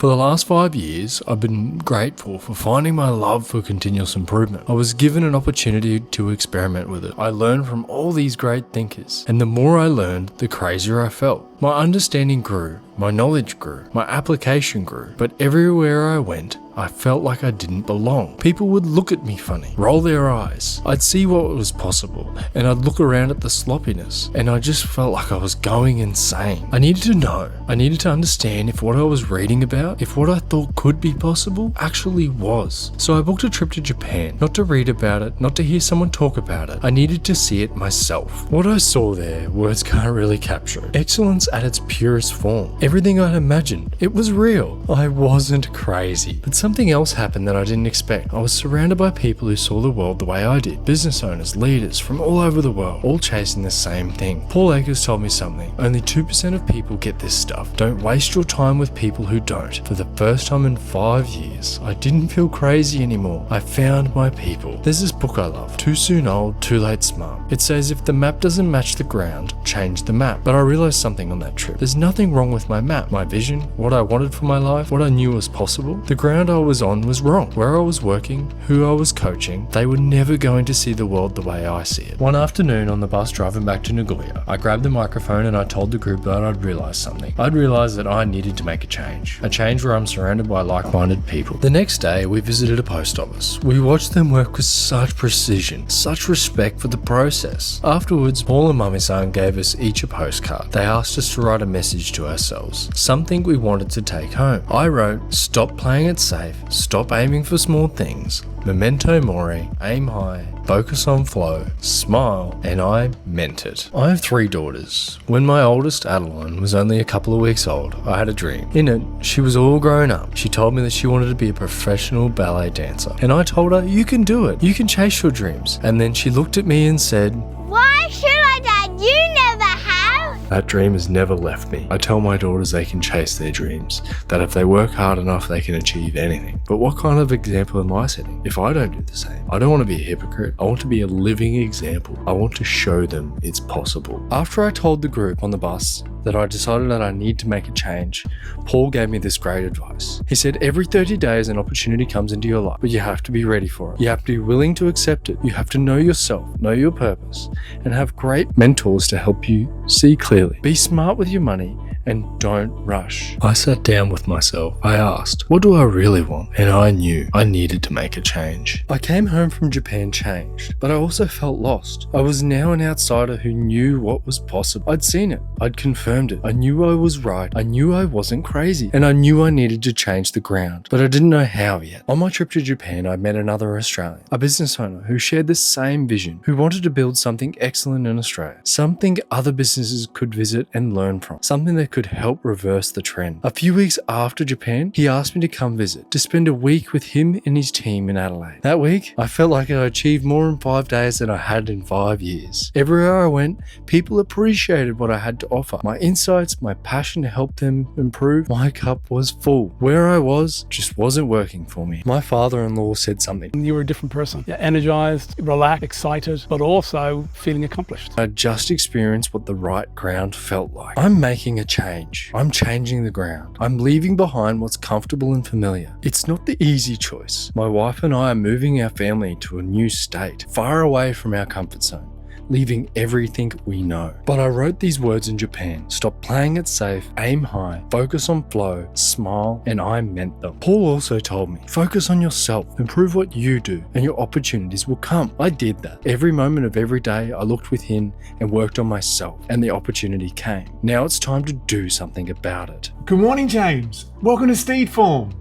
For the last 5 years, I've been grateful for finding my love for continuous improvement. I was given an opportunity to experiment with it. I learned from all these great thinkers, and the more I learned, the crazier I felt. My understanding grew, my knowledge grew, my application grew, but everywhere I went, I felt like I didn't belong. People would look at me funny, roll their eyes. I'd see what was possible, and I'd look around at the sloppiness, and I just felt like I was going insane. I needed to know. I needed to understand if what I was reading about, if what I thought could be possible, actually was. So I booked a trip to Japan, not to read about it, not to hear someone talk about it. I needed to see it myself. What I saw there, words can't really capture it. Excellence at its purest form. Everything I'd imagined, it was real. I wasn't crazy. But something else happened that I didn't expect. I was surrounded by people who saw the world the way I did. Business owners, leaders from all over the world, all chasing the same thing. Paul Akers told me something. Only 2% of people get this stuff. Don't waste your time with people who don't. For the first time in 5 years, I didn't feel crazy anymore. I found my people. There's this book I love, Too Soon Old, Too Late Smart. It says if the map doesn't match the ground, change the map. But I realized something on that trip. There's nothing wrong with my map, my vision, what I wanted for my life, what I knew was possible. The ground I was on was wrong. Where I was working, who I was coaching, they were never going to see the world the way I see it. One afternoon on the bus driving back to Nagoya, I grabbed the microphone and I told the group that I'd realized something. I'd realized that I needed to make a change where I'm surrounded by like-minded people. The next day, we visited a post office. We watched them work with such precision, such respect for the process. Afterwards, Paul and Mummy-san gave us each a postcard. They asked us to write a message to ourselves, something we wanted to take home. I wrote, stop playing it safe, stop aiming for small things, memento mori, aim high, focus on flow, smile, and I meant it. I have 3 daughters. When my oldest, Adeline, was only a couple of weeks old, I had a dream. In it, she was all grown up. She told me that she wanted to be a professional ballet dancer. And I told her, you can do it. You can chase your dreams. And then she looked at me and said, why should I, Dad? You never have. That dream has never left me. I tell my daughters they can chase their dreams, that if they work hard enough, they can achieve anything. But what kind of example am I setting if I don't do the same? I don't want to be a hypocrite. I want to be a living example. I want to show them it's possible. After I told the group on the bus that I decided that I need to make a change, Paul gave me this great advice. He said, every 30 days an opportunity comes into your life, but you have to be ready for it. You have to be willing to accept it. You have to know yourself, know your purpose, and have great mentors to help you see clearly. Be smart with your money and don't rush. I sat down with myself. I asked, what do I really want? And I knew I needed to make a change. I came home from Japan changed, but I also felt lost. I was now an outsider who knew what was possible. I'd seen it. I'd confirmed it. I knew I was right. I knew I wasn't crazy. And I knew I needed to change the ground, but I didn't know how yet. On my trip to Japan, I met another Australian, a business owner who shared the same vision, who wanted to build something excellent in Australia, something other businesses could visit and learn from, something that could help reverse the trend. A few weeks after Japan, he asked me to come visit, to spend a week with him and his team in Adelaide. That week, I felt like I achieved more in 5 days than I had in 5 years. Everywhere I went, people appreciated what I had to offer. My insights, my passion to help them improve, my cup was full. Where I was just wasn't working for me. My father-in-law said something. You were a different person. You're energized, relaxed, excited, but also feeling accomplished. I just experienced what the right ground felt like. I'm making a change. I'm changing the ground. I'm leaving behind what's comfortable and familiar. It's not the easy choice. My wife and I are moving our family to a new state, far away from our comfort zone, leaving everything we know. But I wrote these words in Japan. Stop playing it safe, aim high, focus on flow, smile, and I meant them. Paul also told me, focus on yourself, improve what you do, and your opportunities will come. I did that. Every moment of every day, I looked within and worked on myself, and the opportunity came. Now it's time to do something about it. Good morning, James. Welcome to Steed Form.